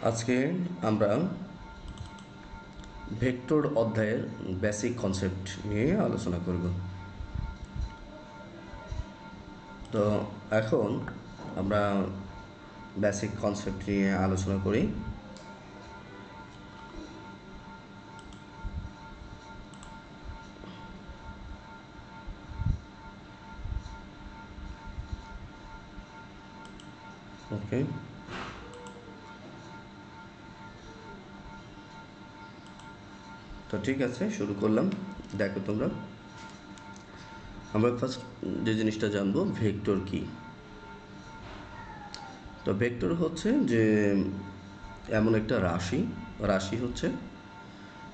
আজকে আমরা ভেক্টর অধ্যায়ের বেসিক কনসেপ্ট নিয়ে আলোচনা করব। তো এখন আমরা বেসিক কনসেপ্ট নিয়ে আলোচনা করি। ওকে, তো ঠিক আছে, শুরু করলাম। দেখো তোমরা, আমরা ফার্স্ট যে জিনিসটা জানবো, ভেক্টর কি। তো ভেক্টর হচ্ছে যে এমন একটা রাশি হচ্ছে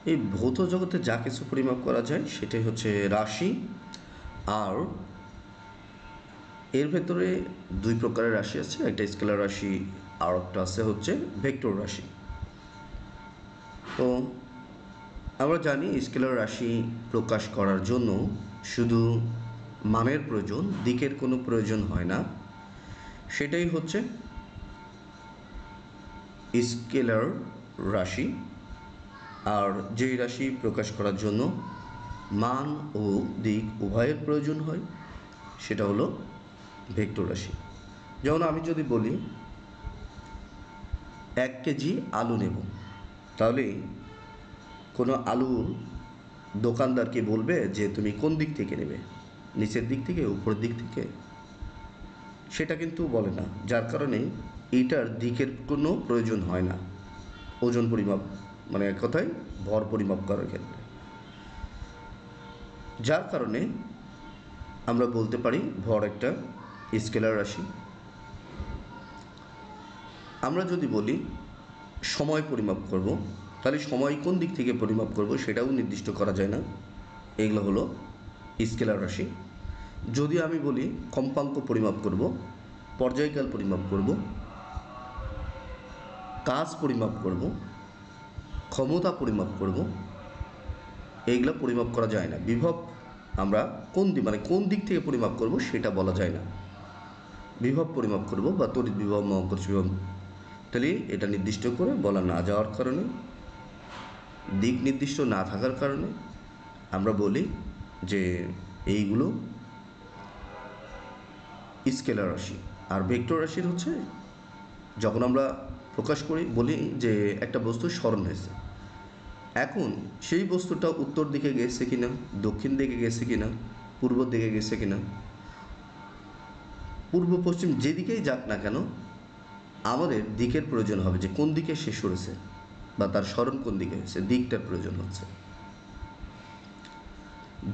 এই ভৌত জগতে যা কিছু পরিমাপ করা যায় সেটাই হচ্ছে রাশি। আর এর ভেতরে দুই প্রকারের রাশি আছে, একটা স্কেলার রাশি আর একটা আছে হচ্ছে ভেক্টর রাশি। তো আমরা জানি স্কেলার রাশি প্রকাশ করার জন্য শুধু মানের প্রয়োজন, দিকের কোনো প্রয়োজন হয় না। সেটাই হচ্ছে স্কেলার রাশি। আর যেই রাশি প্রকাশ করার জন্য মান ও দিক উভয়ের প্রয়োজন হয় সেটা হলো ভেক্টর রাশি। যেমন আমি যদি বলি 1 কেজি আলু নেব, তাহলে কোনো আলুর দোকানদারকে বলবে যে তুমি কোন দিক থেকে নেবে, নিচের দিক থেকে, উপরের দিক থেকে? সেটা কিন্তু বলে না, যার কারণে এইটার দিকের কোনো প্রয়োজন হয় না ওজন পরিমাপ, মানে এক কথায় ভর পরিমাপ করার ক্ষেত্রে। যার কারণে আমরা বলতে পারি ভর একটা স্কেলার রাশি। আমরা যদি বলি সময় পরিমাপ করব, তাহলে সময় কোন দিক থেকে পরিমাপ করব সেটাও নির্দিষ্ট করা যায় না, এগুলো হলো স্কেলার রাশি। যদি আমি বলি কম্পাঙ্ক পরিমাপ করব, পর্যায়কাল পরিমাপ করব, কাজ পরিমাপ করব, ক্ষমতা পরিমাপ করব, এইগুলো পরিমাপ করা যায় না। বিভব আমরা কোন দিক থেকে পরিমাপ করব সেটা বলা যায় না। বিভব পরিমাপ করব বা তড়িৎ বিভব, মহাকর্ষ বিভব, তাহলে এটা নির্দিষ্ট করে বলা না যাওয়ার কারণে, দিক নির্দিষ্ট না থাকার কারণে আমরা বলি যে এইগুলো স্কেলার রাশি। আর ভেক্টর রাশির হচ্ছে যখন আমরা প্রকাশ করি, বলি যে একটা বস্তু স্মরণ হয়েছে, এখন সেই বস্তুটা উত্তর দিকে গেছে কিনা, দক্ষিণ দিকে গেছে কিনা, পূর্ব দিকে গেছে কিনা, পূর্ব পশ্চিম যেদিকেই যাক না কেন, আমাদের দিকের প্রয়োজন হবে যে কোন দিকে সে সরেছে বা তার স্মরণ কোন দিকে হয়েছে, দিকটার প্রয়োজন হচ্ছে।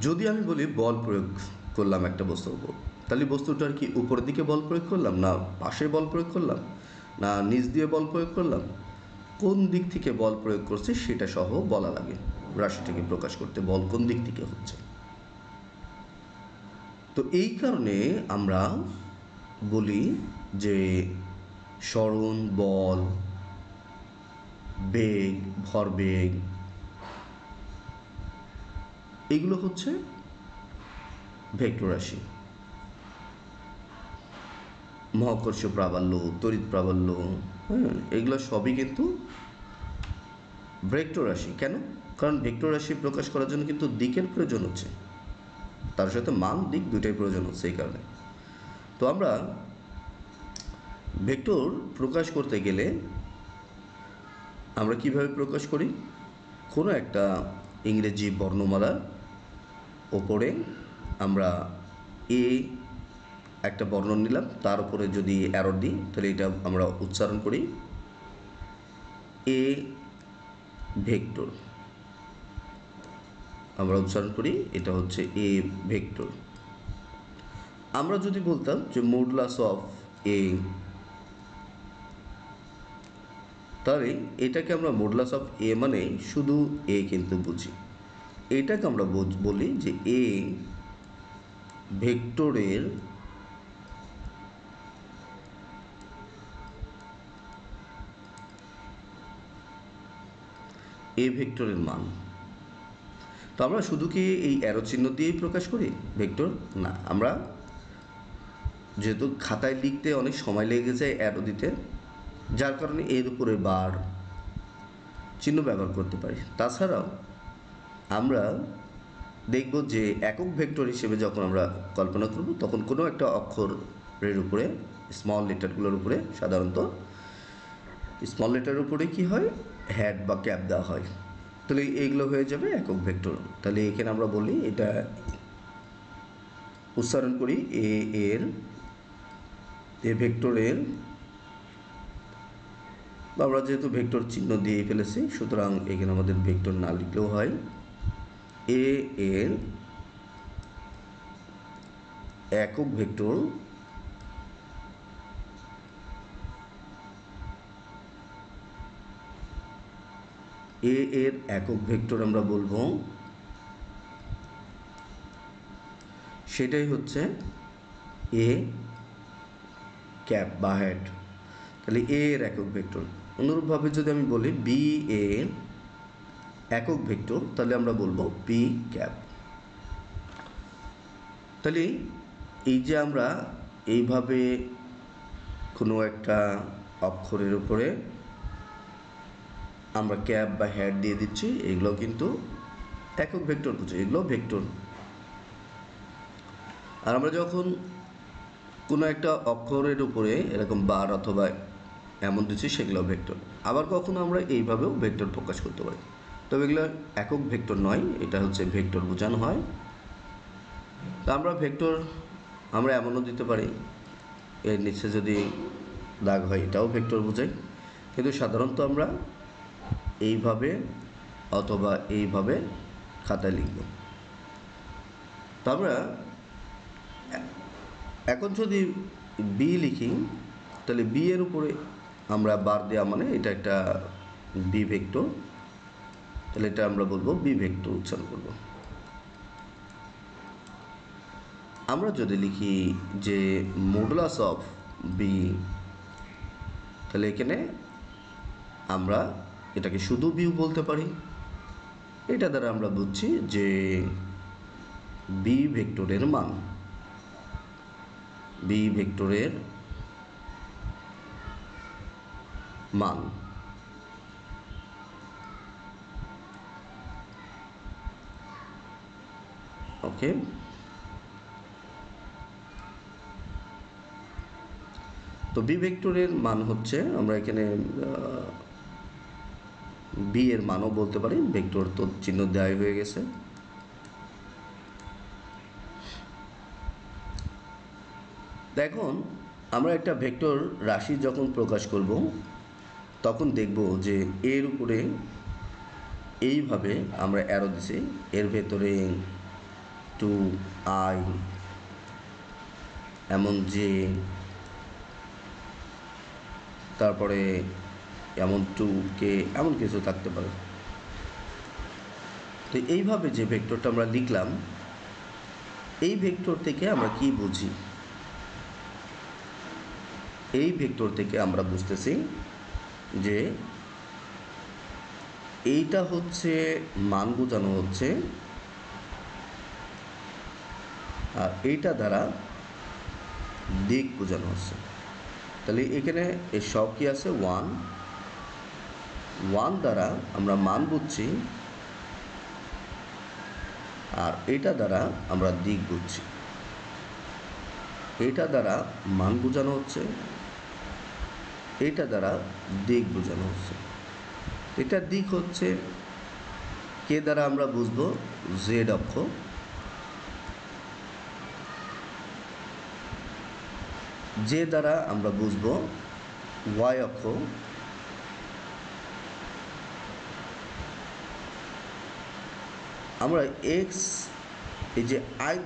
যদি আমি বলি বল প্রয়োগ করলাম একটা বস্তুর উপর, তাহলে বস্তুটার কি উপরের দিকে বল প্রয়োগ করলাম, না পাশে বল প্রয়োগ করলাম, না নিচ দিয়ে বল প্রয়োগ করলাম, কোন দিক থেকে বল প্রয়োগ করছে সেটা সহ বলা লাগে রাশিটাকে প্রকাশ করতে, বল কোন দিক থেকে হচ্ছে। তো এই কারণে আমরা বলি যে সরণ, বল, বেগ, ভরবেগ, এগুলো হচ্ছে ভেক্টর রাশি। মহাকর্ষ প্রাবল্য, তড়িৎ প্রাবল্য, এগুলো সবই কিন্তু ভেক্টর রাশি। কেন? কারণ ভেক্টর রাশি প্রকাশ করার জন্য কিন্তু দিকের প্রয়োজন হচ্ছে, তার সাথে মান, দিক দুইটাই প্রয়োজন হচ্ছে। এই কারণে তো আমরা ভেক্টর প্রকাশ করতে গেলে আমরা কিভাবে প্রকাশ করি? কোনো একটা ইংরেজি বর্ণমালার ওপরে আমরা এ একটা বর্ণ নিলাম, তার উপরে যদি অ্যারো দিই তাহলে এটা আমরা উচ্চারণ করি এ ভেক্টর। আমরা উচ্চারণ করি এটা হচ্ছে এ ভেক্টর। আমরা যদি বলতাম যে মডুলাস অফ এ, তাহলে এটাকে আমরা মডুলাস অফ এ মানে শুধু এ কিন্তু বুঝি। এটাকে আমরা বলি যে এ ভেক্টরের মান। তো আমরা শুধু কি এই অ্যারো চিহ্ন দিয়েই প্রকাশ করি ভেক্টর? না, আমরা যেহেতু খাতায় লিখতে অনেক সময় লেগে যায় অ্যারো দিতে, যার কারণে এর উপরে বার চিহ্ন ব্যবহার করতে পারি। তাছাড়াও আমরা দেখব যে একক ভেক্টর হিসেবে যখন আমরা কল্পনা করব তখন কোনো একটা অক্ষরের উপরে স্মল লেটারগুলোর উপরে সাধারণত স্মল লেটারের উপরে কি হয়, হ্যাড বা ক্যাপ দেওয়া হয়। তাহলে এইগুলো হয়ে যাবে একক ভেক্টর। তাহলে এখানে আমরা বলি, এটা উচ্চারণ করি, এ ভেক্টরের, আমরা যেহেতু ভেক্টর চিহ্ন দিয়ে ফেলেছি সুতরাং এখানে আমাদের ভেক্টর না লিখলেও হয়। এর একক ভেক্টর এর একক ভেক্টর আমরা বলবো সেটাই হচ্ছে এ ক্যাপ বা হেড। তাহলে এর একক ভেক্টর। অনুরূপভাবে যদি আমি বলি বি এর একক ভেক্টর, তাহলে আমরা বলবো বি ক্যাপ। তাহলে এই যে আমরা এইভাবে কোনো একটা অক্ষরের উপরে আমরা ক্যাপ বা হেড দিয়ে দিচ্ছি, এগুলো কিন্তু একক ভেক্টর বুঝে, এগুলো ভেক্টর। আর আমরা যখন কোনো একটা অক্ষরের উপরে এরকম বার অথবা এমন দিচ্ছি সেগুলো ভেক্টর। আবার কখনো আমরা এইভাবেও ভেক্টর প্রকাশ করতে পারি, তবে এগুলো একক ভেক্টর নয়, এটা হচ্ছে ভেক্টর বোঝানো হয়। তা আমরা ভেক্টর আমরা এমনও দিতে পারি, এর নিচে যদি দাগ হয় এটাও ভেক্টর বোঝাই, কিন্তু সাধারণত আমরা এইভাবে অথবা এইভাবে খাতায় লিখব। তো আমরা এখন যদি বি লিখি, তাহলে বি এর উপরে আমরা বার দেওয়া মানে এটা একটা বি ভেক্টর, তাহলে এটা আমরা বলবো বি ভেক্টর উচ্চারণ করব। আমরা যদি লিখি যে মডুলাস অফ বি, তাহলে এখানে আমরা এটাকে শুধু বিউ বলতে পারি। এটা দ্বারা আমরা বুঝছি যে বি ভেক্টরের মান, বি ভেক্টরের মান। ওকে, তো বি ভেক্টরের মান হচ্ছে, আমরা এখানে বি এর মানও বলতে পারি, ভেক্টর তো চিহ্ন দেওয়াই হয়ে গেছে। এখন আমরা একটা ভেক্টর রাশি যখন প্রকাশ করব তখন দেখব যে এর উপরে এইভাবে আমরা অ্যারো দিছি, এর ভেতরে 2i এমন যে, তারপরে এমন 2k এমন কিছু থাকতে পারে। তো এইভাবে যে ভেক্টরটা আমরা লিখলাম, এই ভেক্টর থেকে আমরা কি বুঝি? এই ভেক্টর থেকে আমরা বুঝতেছি যে এইটা হচ্ছে মান বোঝানো হচ্ছে, আর এইটা দ্বারা দিক বোঝানো হচ্ছে। তাহলে এখানে এর সব কি আছে, 1 দ্বারা আমরা মান বুঝছি, আর এটা দ্বারা আমরা দিক বুঝছি। এটা দ্বারা মান বোঝানো হচ্ছে, এটা দ্বারা দিক বোঝানো হচ্ছে। এটার দিক হচ্ছে কে দ্বারা আমরা বুঝবো, জেড অক্ষ। যে দ্বারা আমরা বুঝবো ওয়াই অক্ষ। আমরা এক্স, এই যে আই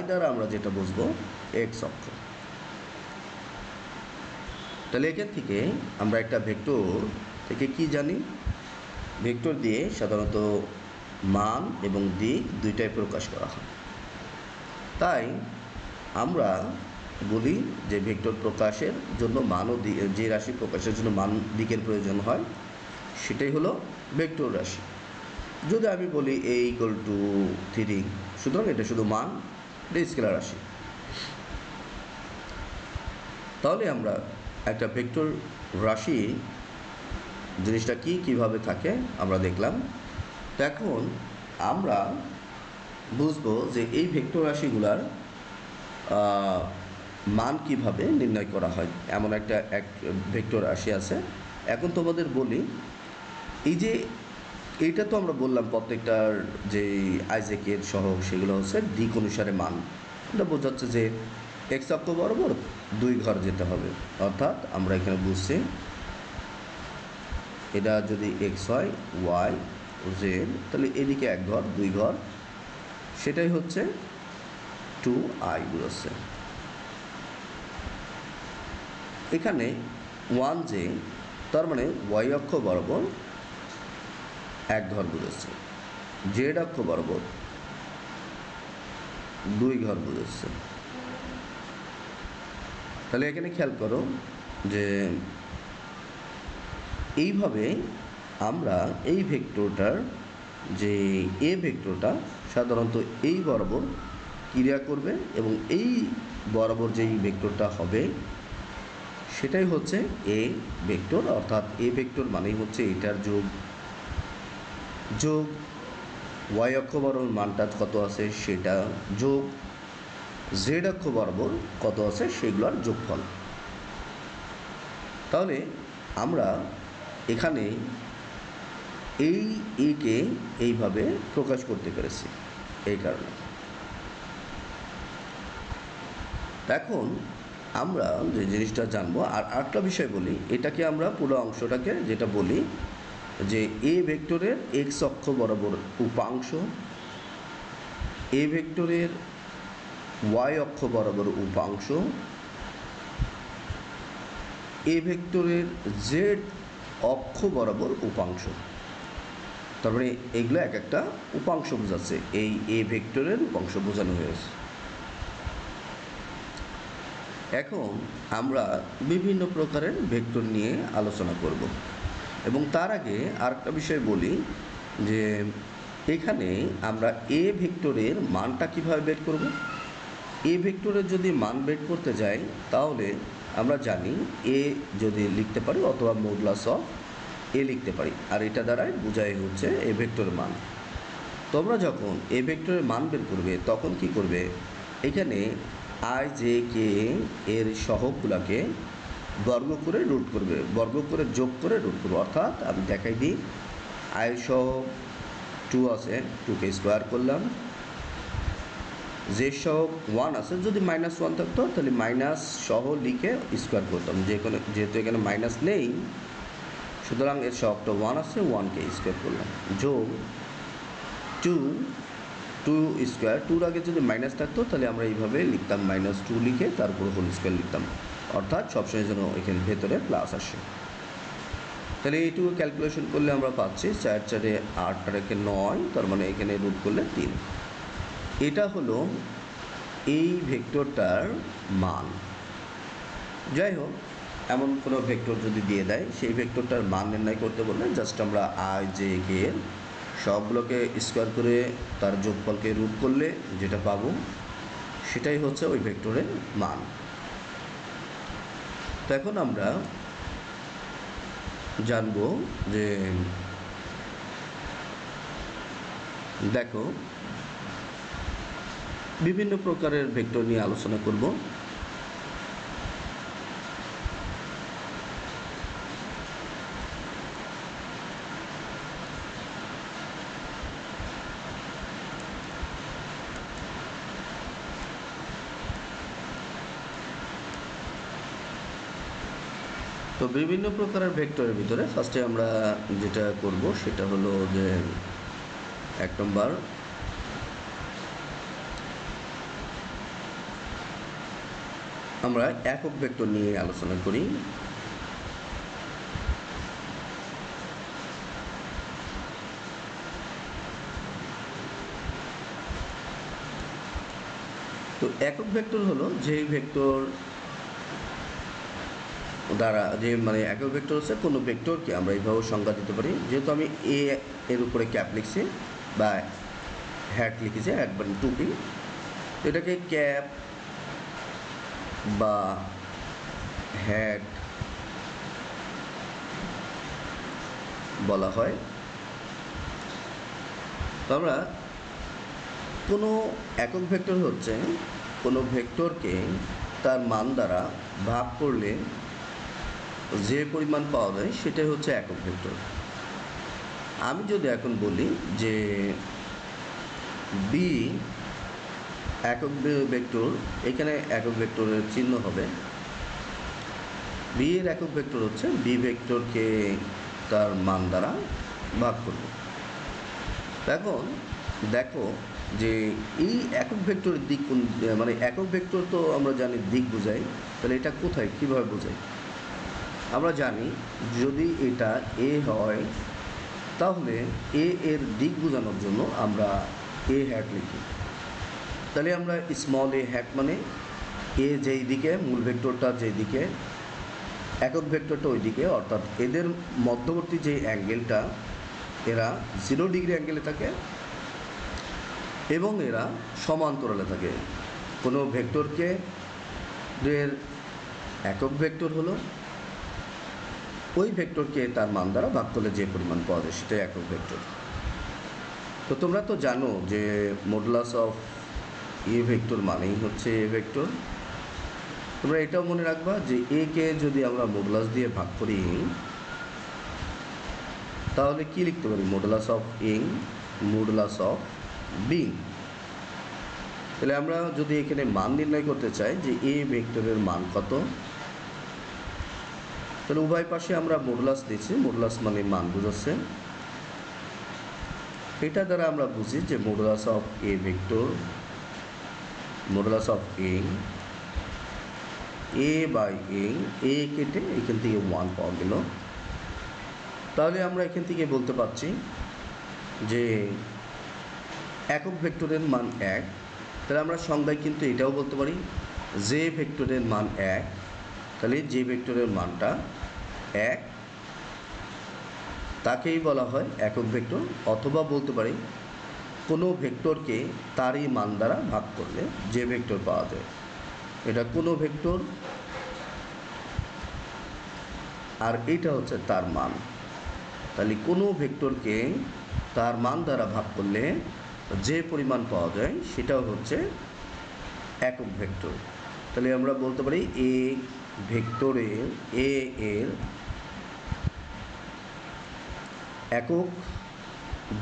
দ্বারা আমরা যেটা বুঝবো এক্স অক্ষ। তাহলে এখান থেকে আমরা একটা ভেক্টর থেকে কি জানি, ভেক্টর দিয়ে সাধারণত মান এবং দিক দুইটাই প্রকাশ করা হয়। তাই আমরা বলি যে ভেক্টর প্রকাশের জন্য মান ও যে রাশি প্রকাশের জন্য মান দিকের প্রয়োজন হয় সেটাই হলো ভেক্টর রাশি। যদি আমি বলি a = 3, সুতরাং এটা শুধু মান, এটা স্কেলার রাশি। তাহলে আমরা একটা ভেক্টর রাশি জিনিসটা কিভাবে থাকে আমরা দেখলাম। তো এখন আমরা বুঝবো যে এই ভেক্টর রাশিগুলার মান কিভাবে নির্ণয় করা হয়। এমন এক ভেক্টর রাশি আছে। এখন তোমাদের বলি, এই যে এইটা তো আমরা বললাম প্রত্যেকটার যে আইজেকের সহগ সেগুলো হচ্ছে দিক অনুসারে মান। এটা বোঝাচ্ছে যে এক্স অক্ষ বরাবর 2 ঘর যেতে হবে। অর্থাৎ আমরা এখানে বুঝছি এটা যদি এক্স হয়, ওয়াই, জেড, তাহলে এদিকে 1 ঘর 2 ঘর, সেটাই হচ্ছে 2i বুঝাচ্ছে। এখানে 1j, তার মানে ওয়াই অক্ষ বরাবর 1 ঘর বুঝাচ্ছে, জেড অক্ষ বরাবর 2 ঘর বুঝাচ্ছে। তাহলে এখানে খেয়াল করো যে এইভাবে আমরা এই ভেক্টরটার যে এ ভেক্টরটা সাধারণত এই বরাবর ক্রিয়া করবে এবং এই বরাবর যেই ভেক্টরটা হবে সেটাই হচ্ছে এ ভেক্টর। অর্থাৎ এ ভেক্টর মানেই হচ্ছে এটার যোগ ওয়াই অক্ষ বরাবর মানটা কত আছে সেটা, যোগ জেড অক্ষ বরাবর কত আছে সেগুলোর যোগফল। তাহলে আমরা এখানে এই একে এইভাবে প্রকাশ করতে পেরেছি এই কারণে। এখন আমরা যে জিনিসটা জানবো, আর আরেকটা বিষয় বলি, এটাকে আমরা পুরো অংশটাকে যেটা বলি যে এ ভেক্টরের এক্স অক্ষ বরাবর উপাংশ, এ ভেক্টরের ওয়াই অক্ষ বরাবর উপাংশ, এ ভেক্টরের জেড অক্ষ বরাবর উপাংশ। তারপরে এগুলো এক একটা উপাংশ বোঝাচ্ছে, এই এ ভেক্টরের উপাংশ বোঝানো হয়েছে। এখন আমরা বিভিন্ন প্রকারের ভেক্টর নিয়ে আলোচনা করব এবং তার আগে আরেকটা বিষয় বলি যে এখানে আমরা এ ভেক্টরের মানটা কিভাবে বের করব। এ ভেক্টরের যদি মান বের করতে যাই তাহলে আমরা জানি এ যদি লিখতে পারি অথবা মডুলাস অফ এ লিখতে পারি, আর এটা দ্বারাই বোঝাই হচ্ছে এ ভেক্টরের মান। তোমরা যখন এ ভেক্টরের মান বের করবে তখন কি করবে, এখানে আই জে কে এর সহগগুলোকে বর্গ করে রুট করবে, বর্গ করে যোগ করে রুট করবে। অর্থাৎ আমি দেখাই দিই, আয়ের সহগ 2 আছে, 2কে স্কোয়ার করলাম, যে সহগ 1 আছে, যদি -1 থাকতো তাহলে মাইনাস সহ লিখে স্কোয়ার করতাম, যেহেতু এখানে মাইনাস নেই সুতরাং এর সহগটা 1 আছে, 1কে স্কোয়ার করলাম, যোগ 2 স্কোয়ার, 2-র আগে যদি মাইনাস থাকতো তাহলে আমরা এইভাবে লিখতাম -2 লিখে তারপর হোল স্কোয়ার লিখতাম। অর্থাৎ সবসময় যেন এখানে ভেতরে প্লাস আসে। তাহলে এইটুকু ক্যালকুলেশন করলে আমরা পাচ্ছি 4 4 8 8 9, তার মানে এখানে রুট করলে 3। এটা হলো এই ভেক্টরটার মান। যাই হোক, এমন কোনো ভেক্টর যদি দিয়ে দেয় সেই ভেক্টরটার মান নির্ণয় করতে বললে জাস্ট আমরা আই জে কে এর সবগুলোকে স্কোয়ার করে তার যোগফলকে রুট করলে যেটা পাবো সেটাই হচ্ছে ওই ভেক্টরের মান। তো এখন আমরা জানবো যে দেখো বিভিন্ন প্রকারের ভেক্টর নিয়ে আলোচনা করব। তো বিভিন্ন প্রকারের ভেক্টরের ভিতরে ফার্স্টে আমরা যেটা করব সেটা হলো যে 1 নম্বর আমরা একক ভেক্টর নিয়ে আলোচনা করি। তো একক ভেক্টর হলো যেই ভেক্টর দ্বারা একক ভেক্টর হচ্ছে কোনো ভেক্টরকে আমরা এইভাবে সংজ্ঞা দিতে পারি, যেহেতু আমি এ এর উপরে ক্যাপ লিখছি বা হ্যাট লিখেছি, হ্যাট মানে টুপি, এটাকে ক্যাপ বা হ্যাট বলা হয়। তো আমরা কোনো একক ভেক্টর হচ্ছে কোনো ভেক্টরকে তার মান দ্বারা ভাগ করলে যে পরিমাণ পাওয়া যায় সেটাই হচ্ছে একক ভেক্টর। আমি যদি এখন বলি যে বি একক ভেক্টর, এখানে একক ভেক্টরের চিহ্ন হবে, বি এর একক ভেক্টর হচ্ছে বি ভেক্টরকে তার মান দ্বারা ভাগ করব। এখন দেখো যে এই একক ভেক্টরের দিক কোন, মানে একক ভেক্টর তো আমরা জানি দিক বোঝাই, তাহলে এটা কোথায় কীভাবে বোঝাই? আমরা জানি যদি এটা এ হয় তাহলে এ এর দিক বোঝানোর জন্য আমরা এ হ্যাট লিখি। তাহলে আমরা স্মল এ হ্যাট মানে এ যেই দিকে, মূল ভেক্টরটা যেই দিকে, একক ভেক্টরটা ওই দিকে, অর্থাৎ এদের মধ্যবর্তী যে অ্যাঙ্গেলটা এরা 0 ডিগ্রি অ্যাঙ্গেলে থাকে এবং এরা সমান্তরালে থাকে। কোনো ভেক্টরকে এর একক ভেক্টর হলো ওই ভেক্টরকে তার মান দ্বারা ভাগ করলে যে পরিমাণ পাওয়া যায় সেটাই একক ভেক্টর। তো তোমরা তো জানো যে মডুলাস অফ এ ভেক্টর মানেই হচ্ছে এ ভেক্টর। তোমরা এটাও মনে রাখবা যে এ কে যদি আমরা মডুলাস দিয়ে ভাগ করি তাহলে কি লিখতে পারি? Modulus of A modulus of B. তাহলে আমরা যদি এখানে মান নির্ণয় করতে চাই যে এ ভেক্টরের মান কত, তাহলে উভয় পাশে আমরা মডুলাস দিচ্ছি, মডুলাস মানে মান বোঝাচ্ছে। এটা দ্বারা আমরা বুঝি যে modulus of A vector, modulus of A by A কেটে এখান থেকে 1 পাওয়া গেল। তাহলে আমরা এখান থেকে বলতে পারছি যে একক ভেক্টরের মান 1। তাহলে আমরা সংজ্ঞায় কিন্তু এটাও বলতে পারি যে ভেক্টরের মান 1, তাহলে যে ভেক্টরের মানটা 1 তাকেই বলা হয় একক ভেক্টর। অথবা বলতে পারি কোনো ভেক্টরকে তারই মান দ্বারা ভাগ করলে যে ভেক্টর পাওয়া যায় এটা কোনো ভেক্টর, আর এটা হচ্ছে তার মান। তাহলে কোনো ভেক্টরকে তার মান দ্বারা ভাগ করলে যে পরিমাণ পাওয়া যায় সেটাও হচ্ছে একক ভেক্টর। তাহলে আমরা বলতে পারি এ ভেক্টরের এ এর একক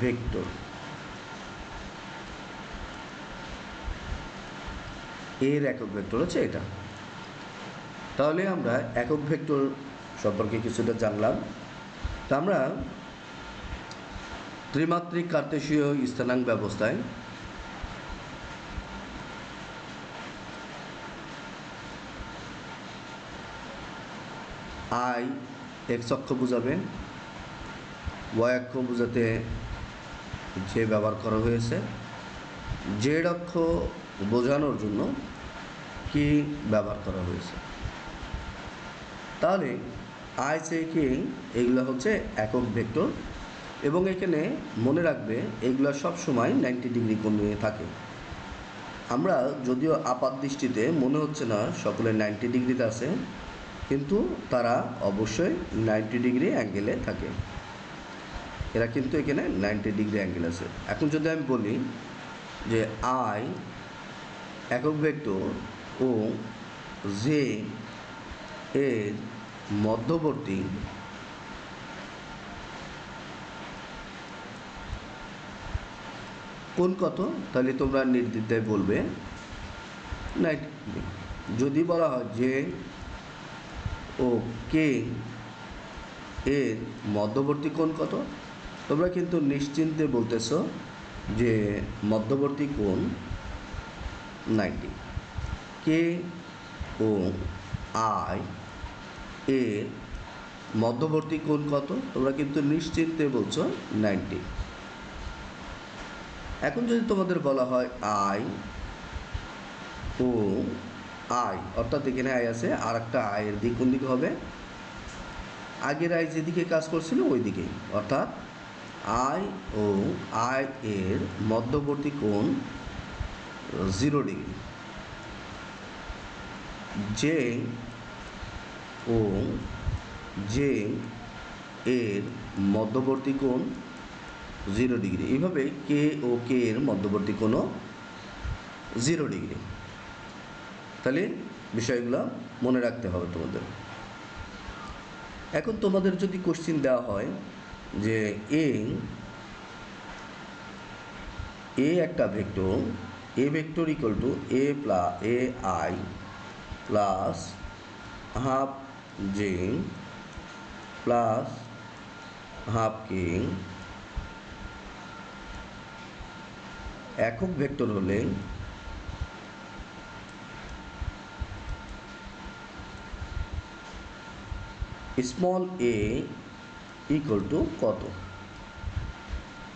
ভেক্টর, এর একক ভেক্টর হচ্ছে এটা। তাহলে আমরা একক ভেক্টর সম্পর্কে কিছুটা জানলাম। তা আমরা ত্রিমাত্রিক কার্তেশীয় স্থানাঙ্ক ব্যবস্থায় আই এক্স অক্ষ বোঝাবে, ওয়াই অক্ষ বোঝাতে যে ব্যবহার করা হয়েছে, জেড অক্ষ বোঝানোর জন্য কি ব্যবহার করা হয়েছে। তাহলে আই সে কি এগুলো হচ্ছে একক ভেক্টর এবং এখানে মনে রাখবে এগুলো সবসময় 90 ডিগ্রি কোণ নিয়ে থাকে। আমরা যদিও আপাত দৃষ্টিতে মনে হচ্ছে না সকলে 90 ডিগ্রিতে আছে, কিন্তু তারা অবশ্যই 90 ডিগ্রি অ্যাঙ্গেলে থাকে। এরা কিন্তু এখানে 90 ডিগ্রি অ্যাঙ্গেল আছে। এখন যদি আমি বলি যে আই একক ভেক্টর ও জে এর মধ্যবর্তী কোণ কত, তাহলে তোমরা নির্দ্বিধায় বলবে 90 ডিগ্রি। যদি বলা হয় যে ও কে এর মধ্যবর্তী কোণ কত, তোমরা কিন্তু নিশ্চিন্তে বলতেছ যে মধ্যবর্তী কোণ 90। কে ও আই এর মধ্যবর্তী কোণ কত, তোমরা কিন্তু নিশ্চিন্তে বলছো 90। এখন যদি তোমাদের বলা হয় আই ও আই, অর্থাৎ এখানে আই আছে আর একটা আয়ের দিক কোন দিকে হবে? আগের আই যেদিকে কাজ করছিল ওই দিকেই, অর্থাৎ আই ও আই এর মধ্যবর্তী কোণ 0 ডিগ্রি। জে ও জে এর মধ্যবর্তী কোণ 0 ডিগ্রি। এইভাবে কে ও কে এর মধ্যবর্তী কোণও 0 ডিগ্রি। তাহলে বিষয়গুলো মনে রাখতে হবে তোমাদের। এখন তোমাদের যদি কোশ্চিন দেওয়া হয় যে এ একটা vector, A vector equal to A i plus half j plus half k একক ভেক্টর হলে স্মল এ ইকুয়াল টু কত?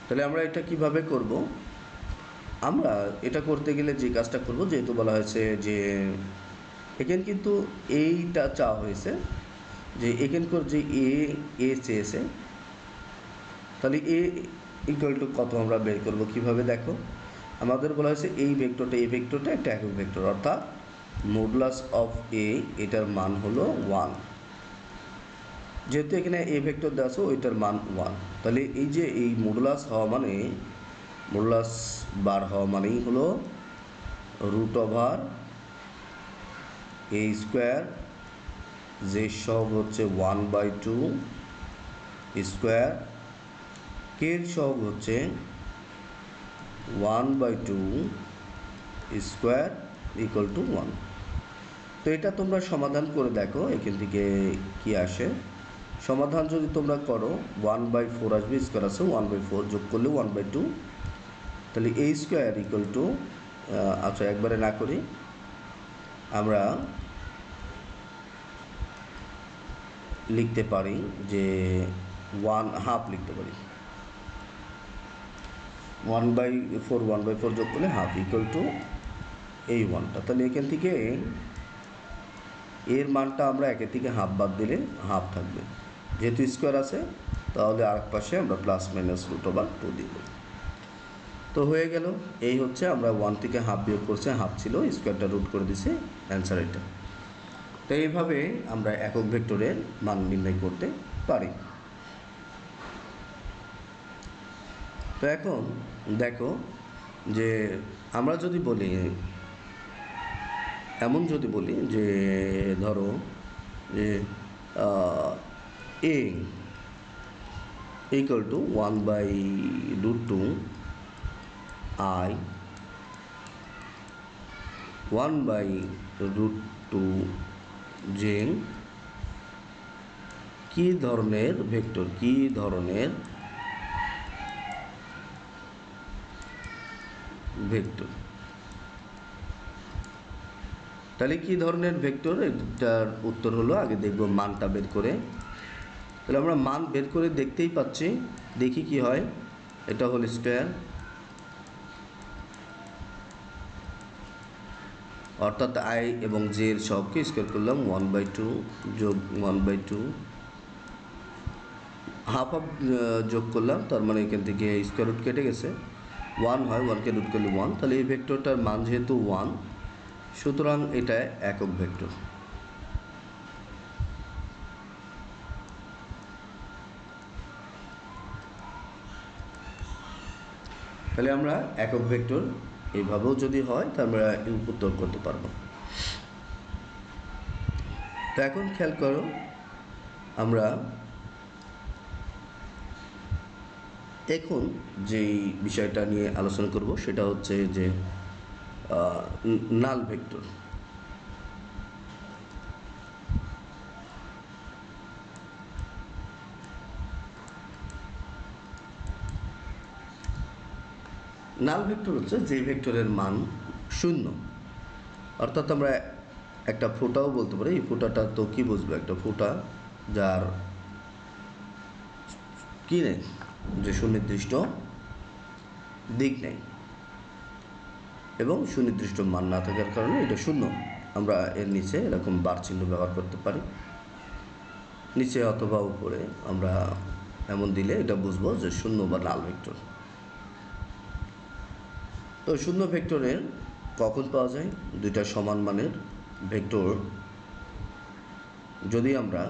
তাহলে আমরা এটা কিভাবে করব? আমরা এটা করতে গেলে যে কাজটা করব, যেহেতু বলা হয়েছে যে এখানে কিন্তু এইটা চাওয়া হয়েছে যে এখানকার যে এ চেয়েছে, তাহলে এ ইকুয়াল টু কত আমরা বের করব কিভাবে? দেখো, আমাদের বলা হয়েছে এই ভেক্টরটা একটা একক ভেক্টর, অর্থাৎ মডুলাস অফ এ এটার মান হলো 1। যেহেতু এখানে এ ভেক্টর দেওয়া আছে ওইটার মান 1, তাহলে এই যে এই মডুলাস বার হওয়া মানেই হলো রুট ওভার এ স্কোয়ার, যে সহগ হচ্ছে 1/2 স্কোয়ার, কে এর সহগ হচ্ছে 1/2 স্কোয়ার ইকুয়াল টু 1। তো এটা তোমরা সমাধান করে দেখো এখান থেকে কি আসে। সমাধান যদি তোমরা করো 1/4 আসবে, স্কোয়ার আছে 1/4, যোগ করলে 1/2, তাহলে এ স্কোয়ার ইকুয়াল টু, আচ্ছা একবারে না করি, আমরা লিখতে পারি যে 1/2 লিখতে পারি। 1/4 যোগ করলে হাফ ইকুয়াল টু এই 1টা। তাহলে এখান থেকে এর মানটা আমরা একের থেকে হাফ বাদ দিলে হাফ থাকবে, যেহেতু স্কোয়ার আছে তাহলে আরেক পাশে আমরা প্লাস মাইনাস রুট ওভার 2 দিব। তো হয়ে গেল, এই হচ্ছে আমরা 1 থেকে হাফ বিয়োগ করছি, হাফ ছিল, স্কোয়ারটা রুট করে দিছি, অ্যান্সার এটা। তো এইভাবে আমরা একক ভেক্টরের মান নির্ণয় করতে পারি। তো এখন দেখো যে আমরা যদি বলি, এমন যদি বলি যে ধরো যে এ ইকুয়াল টু 1/√2 আই 1/√2 জে কি ধরনের ভেক্টর, তাহলে কি ধরনের ভেক্টর, এটার উত্তর হলো, আগে দেখব মানটা বের করে। তাহলে আমরা মান বের করে দেখতেই পাচ্ছি, দেখি কি হয়। এটা হল স্কোয়ার, অর্থাৎ আই এবং জে এর সবকে স্কোয়ার করলাম, 1/2 যোগ 1/2, হাফ যোগ করলাম, তার মানে এখান থেকে স্কোয়ার রুট কেটে গেছে, 1 হয়, 1কে রুট করলে 1। তাহলে এই ভেক্টরটার মান যেহেতু 1, সুতরাং এটা একক ভেক্টর। তাহলে আমরা একক ভেক্টর এইভাবেও যদি হয় তা আমরা উত্তর করতে পারবো। তো এখন খেয়াল করো, আমরা এখন যেই বিষয়টা নিয়ে আলোচনা করব সেটা হচ্ছে যে নাল ভেক্টর। নাল ভেক্টর হচ্ছে যে ভেক্টরের মান 0, অর্থাৎ আমরা একটা ফোঁটাও বলতে পারি। এই ফোঁটাটা তো কী বুঝবো, একটা ফোঁটা যার কী নেই, যে সুনির্দিষ্ট দিক নেই এবং সুনির্দিষ্ট মান না থাকার কারণে এটা 0। আমরা এর নিচে এরকম বার চিহ্ন ব্যবহার করতে পারি, নিচে অথবা উপরে আমরা এমন দিলে এটা বুঝবো যে 0 বা নাল ভেক্টর। তো 0 ভেক্টরের কখন পাওয়া যায়? দুইটা সমান মানের ভেক্টর যদি আমরা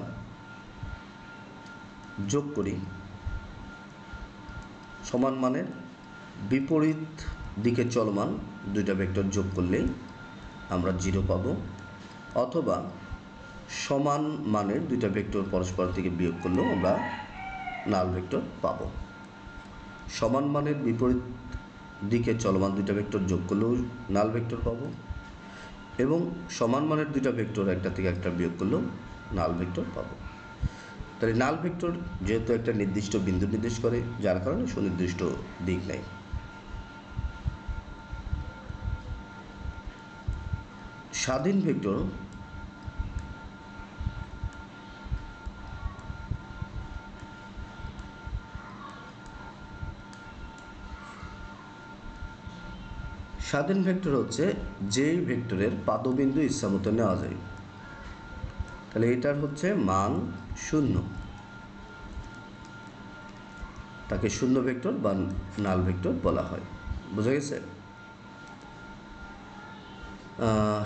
যোগ করি, সমান মানের বিপরীত দিকে চলমান দুইটা ভেক্টর যোগ করলেই আমরা 0 পাবো, অথবা সমান মানের দুইটা ভেক্টর পরস্পর থেকে বিয়োগ করলেও আমরা নাল ভেক্টর পাবো। সমান মানের বিপরীত দিকে চলমান দুইটা ভেক্টর যোগ করলেও নাল ভেক্টর পাবো, এবং সমান মানের দুইটা ভেক্টর একটা থেকে একটা বিয়োগ করলেও নাল ভেক্টর পাবো। তাহলে নাল ভেক্টর যেহেতু একটা নির্দিষ্ট বিন্দু নির্দেশ করে, যার কারণে সুনির্দিষ্ট দিক নেই। স্বাধীন ভেক্টর স্বাধীন ভেক্টর হচ্ছে যেই ভেক্টরের পাদবিন্দু ইচ্ছামতো নেওয়া যায়। তাহলে এটার হচ্ছে মান 0, তাকে শূন্য ভেক্টর বা নাল ভেক্টর বলা হয়। বোঝা গেছে?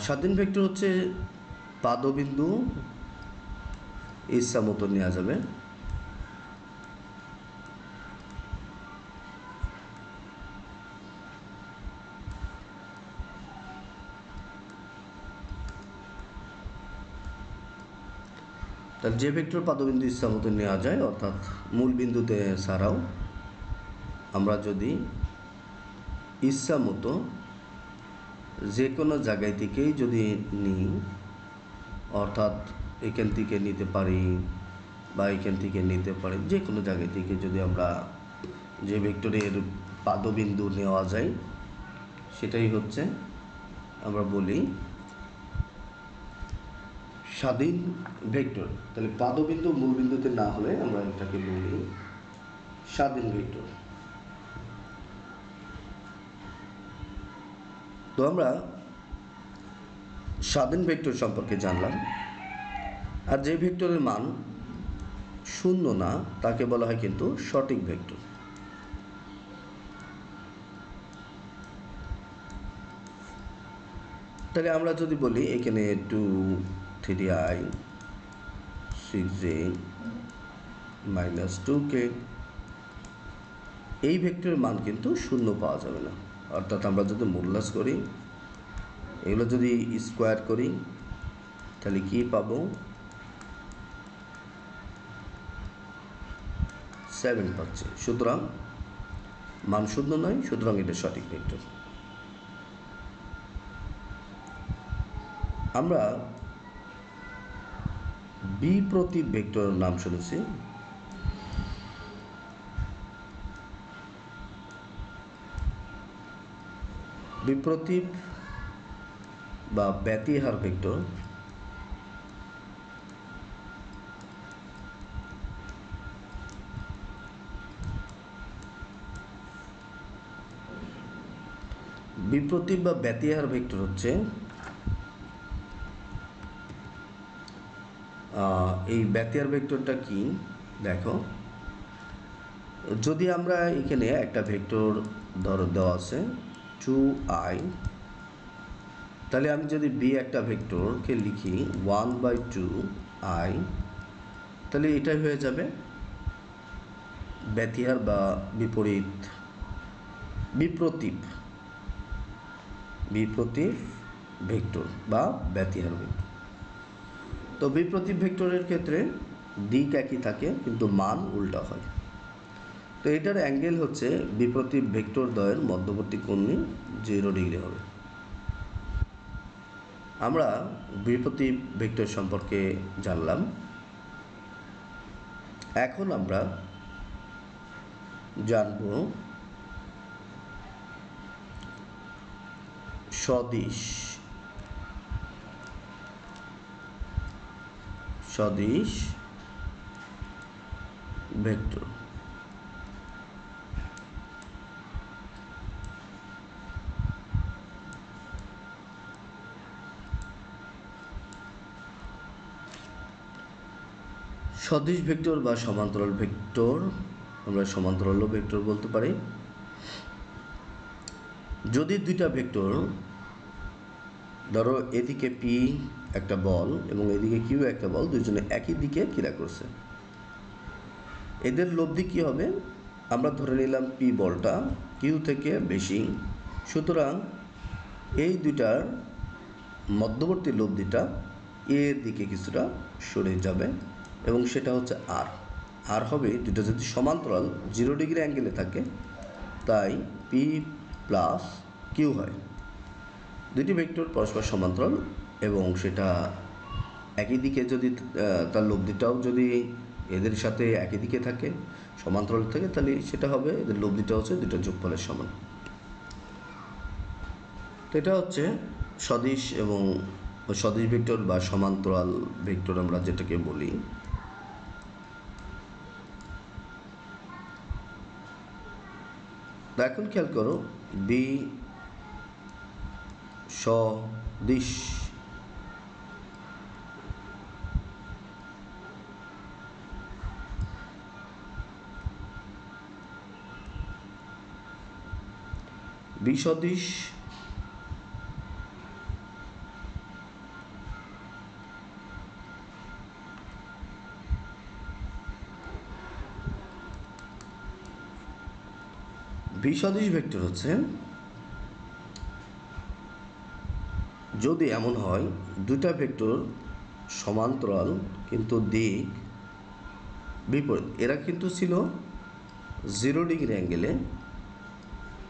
স্বাধীন ভেক্টর হচ্ছে পাদবিন্দু ইচ্ছামতো নেওয়া যাবে। তাহলে যে ভেক্টর পাদবিন্দু ইচ্ছামতো নেওয়া যায়, অর্থাৎ মূল বিন্দুতে ছাড়াও আমরা যদি ইচ্ছামতো যে কোনো জায়গায় থেকেই যদি নিই, অর্থাৎ এখান থেকে নিতে পারি বা এখান থেকে নিতে পারি, যে কোনো জায়গা থেকে যদি আমরা যে ভেক্টরের পাদবিন্দু নেওয়া যায় সেটাই হচ্ছে আমরা বলি স্বাধীন ভেক্টর। তাহলে পাদবিন্দু মূল বিন্দুতে না হলে আমরা এটাকে বলি স্বাধীন ভেক্টর। তো আমরা স্বাধীন ভেক্টর সম্পর্কে জানলাম। আর যে ভেক্টরের মান 0 না, তাকে বলা হয় কিন্তু সঠিক ভেক্টর। তাহলে আমরা যদি বলি এখানে 2 3i 6j -2k, এই ভেক্টরের মান কিন্তু 0 পাওয়া যাবে না। অর্থাৎ আমরা যদি মূল্যাস করি, এগুলো যদি স্কোয়ার করি, তাহলে কি পাবো? 7 পাচ্ছি। সুতরাং মান 0 নয়, সুতরাং এটা সঠিক ভেক্টর। আমরা বিপ্রতীপ ভেক্টর নাম শুনেছি। বিপ্রতীপ বা ব্যতিহার ভেক্টর বিপ্রতীপ বা ব্যতিহার ভেক্টর হচ্ছে এই ব্যতিহার ভেক্টরটা কি? দেখো, যদি আমরা এখানে একটা ভেক্টর দেওয়া আছে 2i, তাহলে আমি যদি বি একটা ভেক্টরকে লিখি 1/2i, তাহলে এটাই হয়ে যাবে ব্যতিহার বা বিপ্রতীপ ভেক্টর বা ব্যতিহার ভেক্টর। তো বিপ্রতীপ ভেক্টরের ক্ষেত্রে দিক একই থাকে কিন্তু মান উল্টা হয়। তো এটার অ্যাঙ্গেল হচ্ছে বিপ্রতীপ ভেক্টর দ্বয়ের মধ্যবর্তী কোণ 0 ডিগ্রি হবে। আমরা বিপ্রতীপ ভেক্টর সম্পর্কে জানলাম। এখন আমরা জানব সদিশ ভেক্টর। সদিশ ভেক্টর বা সমান্তরাল ভেক্টর, আমরা সমান্তরাল ভেক্টর বলতে পারি। যদি দুইটা ভেক্টর, ধরো এদিকে পি একটা বল এবং এদিকে কিউ একটা বল, দুইজনে একই দিকে ক্রিয়া করছে, এদের লব্ধি কী হবে? আমরা ধরে নিলাম পি বলটা কিউ থেকে বেশি, সুতরাং এই দুইটার মধ্যবর্তী লব্ধিটা এর দিকে কিছুটা সরে যাবে এবং সেটা হচ্ছে আর। আর হবে দুটো যদি সমান্তরাল 0 ডিগ্রি অ্যাঙ্গেলে থাকে, তাই পি প্লাস কিউ হয়। দুটি ভেক্টর পরস্পর সমান্তরাল এবং সেটা একই দিকে যদি তার লব্ধিটাও যদি এদের সাথে একই দিকে থাকে, সমান্তরাল থাকে, তাহলে সেটা হবে এদের লব্ধিটা হচ্ছে দুটো যোগফলের সমান। তো এটা হচ্ছে সদিশ এবং সদিশ ভেক্টর বা সমান্তরাল ভেক্টর আমরা যেটাকে বলি। এখন খেয়াল করো, বি সদিশ বিসদৃশ বিসদৃশ ভেক্টর হচ্ছে যদি এমন হয় দুটা ভেক্টর সমান্তরাল কিন্তু দিক বিপরীত। এরা কিন্তু ছিল 0 ডিগ্রি অ্যাঙ্গেলে,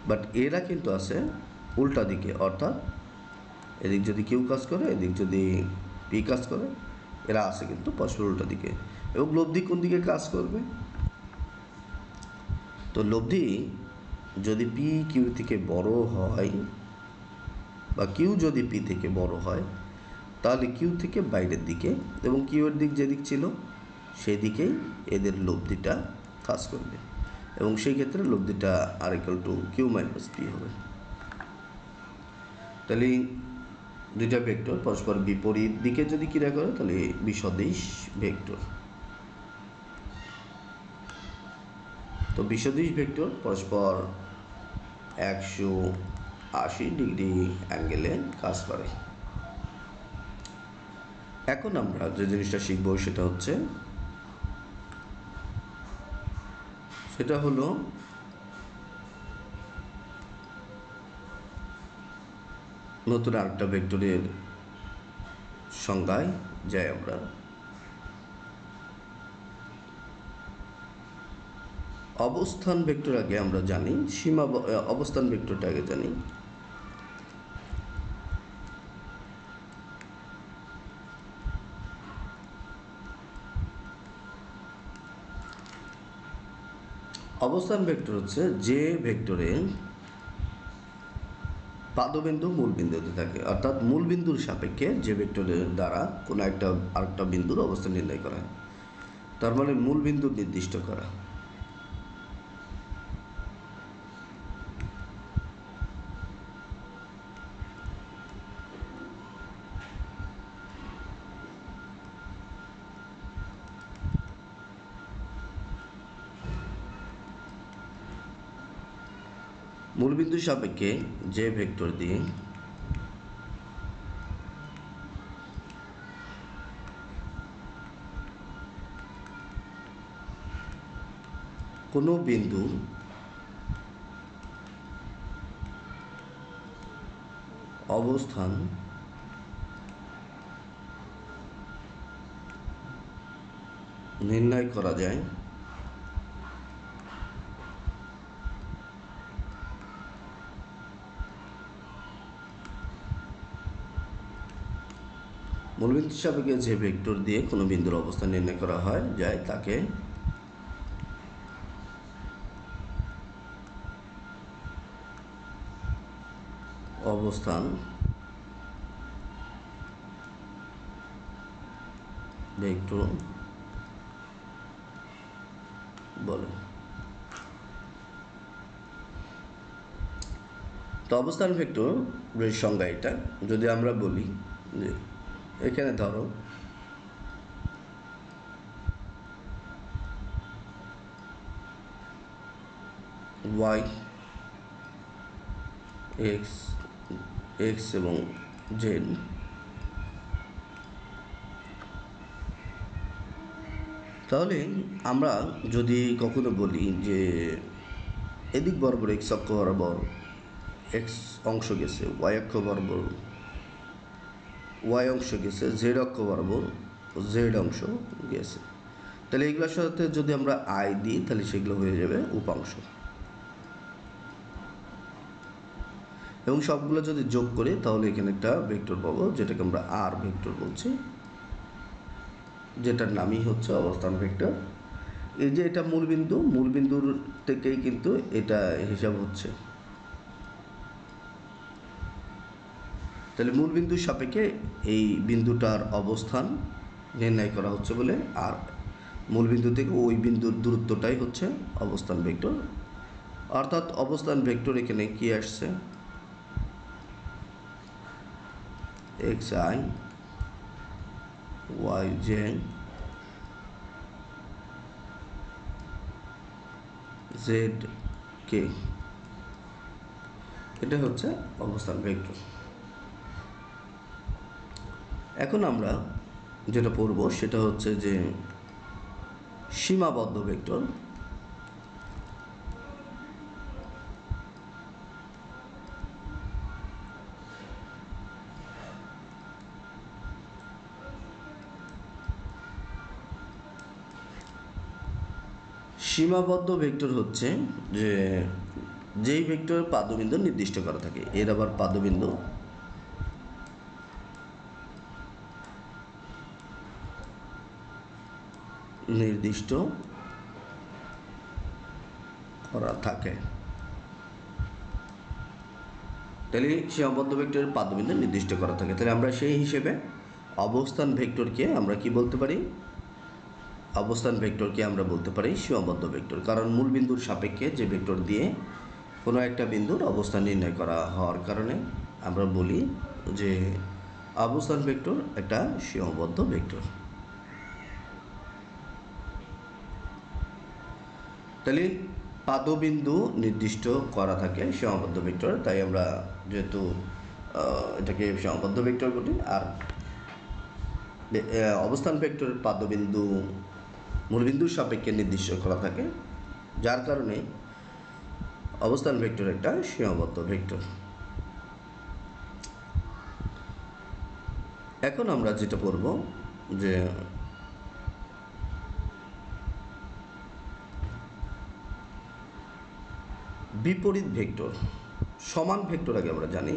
বাট এরা কিন্তু আছে উল্টা দিকে, অর্থাৎ এদিক যদি কিউ কাজ করে, এদিক যদি পি কাজ করে, এরা আছে কিন্তু পরস্পর উল্টা দিকে। এবং লব্ধি কোন দিকে কাজ করবে? তো লব্ধি যদি পি কিউ থেকে বড় হয় বা কিউ যদি পি থেকে বড় হয়, তাহলে কিউ থেকে বাইরের দিকে এবং কিউ এর দিক যেদিক ছিল সেই দিকেই এদের লব্ধিটা কাজ করবে এবং সেই ক্ষেত্রে লব্ধিটা আর equal to Q minus P হবে। তাহলে দুইটা ভেক্টর পরস্পর বিপরীত দিকে যদি ক্রিয়া করে, তাহলে বিসদৃশ ভেক্টর। তো বিসদৃশ ভেক্টর পরস্পর 180 ডিগ্রি অ্যাঙ্গেলে কাজ করে। এখন আমরা যে জিনিসটা শিখবো সেটা হলো নতুন আরেকটা ভেক্টরের সংজ্ঞায় যাই। আমরা অবস্থান ভেক্টর আগে আমরা জানি, অবস্থান ভেক্টরটা আগে জানি। অবস্থান ভেক্টর হচ্ছে যে ভেক্টরে পাদবিন্দু মূল বিন্দুতে থাকে, অর্থাৎ মূল বিন্দুর সাপেক্ষে যে ভেক্টরের দ্বারা কোনো একটা আরেকটা বিন্দুর অবস্থান নির্ণয় করা হয়, তার মানে মূল বিন্দু নির্দিষ্ট করা। মূলবিন্দুর সাপেক্ষে যে ভেক্টর দিয়ে কোনো বিন্দু অবস্থান নির্ণয় করা যায়, মূলবিন্দুর সাপেক্ষে যে ভেক্টর দিয়ে কোনো বিন্দুর অবস্থান নির্ণয় করা হয় যায়, তাকে অবস্থান ভেক্টর বলে। তো অবস্থান ভেক্টরের সংজ্ঞা এটা। যদি আমরা বলি যে এখানে ধরো ওয়াই এক্স এক্স এবং জেড তাহলে আমরা যদি কখনো বলি যে এদিক বরাবর এক্স অক্ষ বরাবর এক্স অংশ গেছে, ওয়াই অক্ষ বরাবর ওয়াই অংশ গেছে, জেড অক্ষ বরাবর জেড অংশ গেছে, তাহলে এগুলোর সাথে যদি আমরা আই দিই তাহলে সেগুলো হয়ে যাবে উপাংশ, এবং সবগুলো যদি যোগ করি তাহলে এখানে একটা ভেক্টর পাবো যেটাকে আমরা আর ভেক্টর বলছি, যেটার নামই হচ্ছে অবস্থান ভেক্টর। এই যে এটা মূলবিন্দুর থেকেই কিন্তু এটা হিসাব হচ্ছে, তাহলে মূলবিন্দুর সাপেক্ষে এই বিন্দুটার অবস্থান নির্ণয় করা হচ্ছে বলে, আর মূলবিন্দু থেকে ওই বিন্দুর দূরত্বটাই হচ্ছে অবস্থান ভেক্টর। অর্থাৎ অবস্থান ভেক্টর এখানে কি আসছে, x i y j z k, এটা হচ্ছে অবস্থান ভেক্টর। এখন আমরা যেটা পড়ব সেটা হচ্ছে যে সীমাবদ্ধ ভেক্টর। সীমাবদ্ধ ভেক্টর হচ্ছে যে যেই ভেক্টরের পাদবিন্দু নির্দিষ্ট করা থাকে, এর আবার পাদবিন্দু নির্দিষ্ট করা থাকে, তাহলে সীমাবদ্ধ ভেক্টরের পাদবিন্দু নির্দিষ্ট করা থাকে, তাহলে আমরা সেই হিসেবে অবস্থান ভেক্টরকে আমরা কি বলতে পারি, অবস্থান ভেক্টরকে আমরা বলতে পারি সীমাবদ্ধ ভেক্টর, কারণ মূল বিন্দুর সাপেক্ষে যে ভেক্টর দিয়ে কোনো একটা বিন্দুর অবস্থান নির্ণয় করা হওয়ার কারণে আমরা বলি যে অবস্থান ভেক্টর একটা সীমাবদ্ধ ভেক্টর। তাহলে পাদবিন্দু নির্দিষ্ট করা থাকে সীমাবদ্ধ ভেক্টর, তাই আমরা যেহেতু এটাকে সীমাবদ্ধ ভেক্টর বলি। আর অবস্থান ভেক্টরের পাদবিন্দু মূলবিন্দুর সাপেক্ষে নির্দিষ্ট করা থাকে, যার কারণে অবস্থান ভেক্টর একটা সীমাবদ্ধ ভেক্টর। এখন আমরা যেটা পড়ব যে বিপরীত ভেক্টর। সমান ভেক্টর আগে আমরা জানি,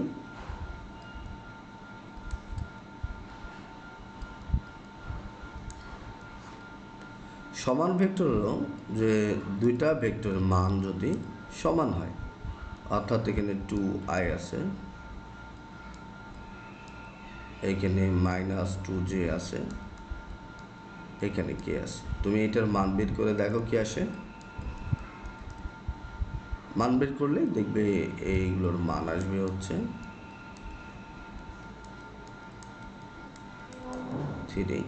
সমান ভেক্টর হলো যে দুইটা ভেক্টরের মান যদি সমান হয়, অর্থাৎ এখানে 2i আছে, এখানে -2j আছে, এখানে কে আছে, তুমি এটার মান বের করে দেখো কি আসে। মান বের করলে দেখবে এইগুলোর মান আসবে হচ্ছে 3।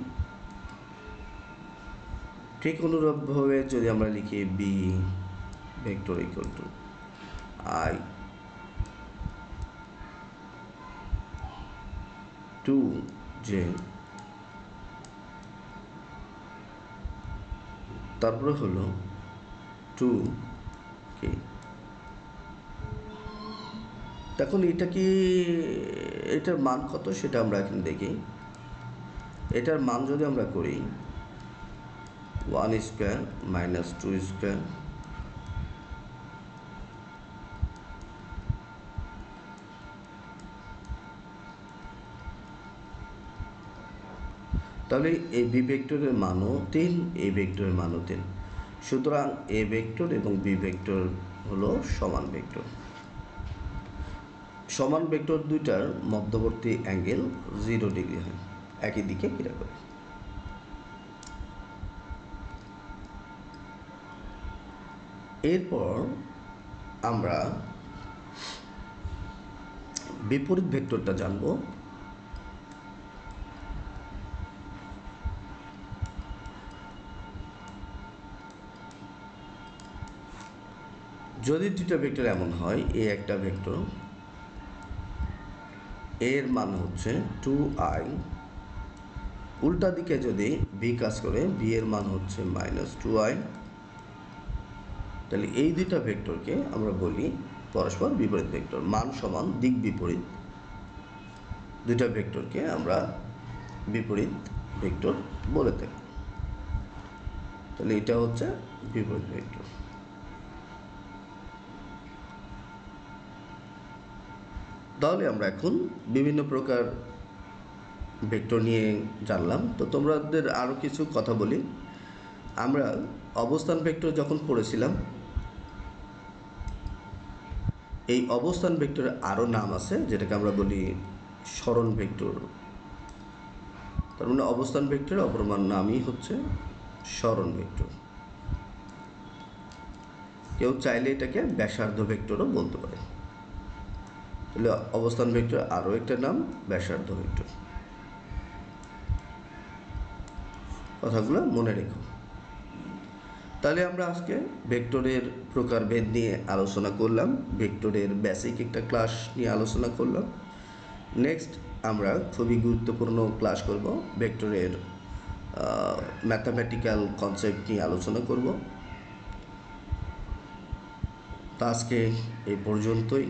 ঠিক অনুরূপভাবে যদি আমরা লিখি B vector equal to i 2j, তারপরে হলো 2k। তখন এটা কি, এটার মান কত সেটা আমরা এখন দেখি। এটার মান যদি আমরা করি 1 স্কোয়ার -2 স্কোয়ার তাহলে এই বি ভেক্টরের মানও 3, এই ভেক্টরের মানও 3। সুতরাং এ ভেক্টর এবং বি ভেক্টর হলো সমান ভেক্টর। সমান ভেক্টর দুইটার মধ্যবর্তী অ্যাঙ্গেল 0 ডিগ্রি হয়, একই দিকে ক্রিয়া করে। এরপর আমরা বিপরীত ভেক্টরটা জানব। যদি দুইটা ভেক্টর এমন হয়, এ একটা ভেক্টর, এর মান হচ্ছে 2i উল্টা দিকে যদি বি কাজ করে, বি এর মান হচ্ছে -2i, তাহলে এই দুইটা ভেক্টরকে আমরা বলি পরস্পর বিপরীত ভেক্টর। মান সমান দিক বিপরীত দুইটা ভেক্টরকে আমরা বিপরীত ভেক্টর বলে থাকি। তাহলে এটা হচ্ছে বিপরীত ভেক্টর। তাহলে আমরা এখন বিভিন্ন প্রকার ভেক্টর নিয়ে জানলাম। তো তোমাদের আরও কিছু কথা বলি। আমরা অবস্থান ভেক্টর যখন পড়েছিলাম, এই অবস্থান ভেক্টরের আরও নাম আছে, যেটাকে আমরা বলি সরণ ভেক্টর। তার মানে অবস্থান ভেক্টরের অপর নামই হচ্ছে সরণ ভেক্টর। কেউ চাইলে এটাকে ব্যাসার্ধ ভেক্টরও বলতে পারে। তাহলে অবস্থান ভেক্টর আরও একটা নাম ব্যাসার্ধ ভেক্টর। কথাগুলো মনে রেখো। তাহলে আমরা আজকে ভেক্টরের প্রকারভেদ নিয়ে আলোচনা করলাম, ভেক্টরের বেসিক একটা ক্লাস নিয়ে আলোচনা করলাম। নেক্সট আমরা খুবই গুরুত্বপূর্ণ ক্লাস করব, ভেক্টরের ম্যাথামেটিক্যাল কনসেপ্ট নিয়ে আলোচনা করব। তা আজকে এই পর্যন্তই।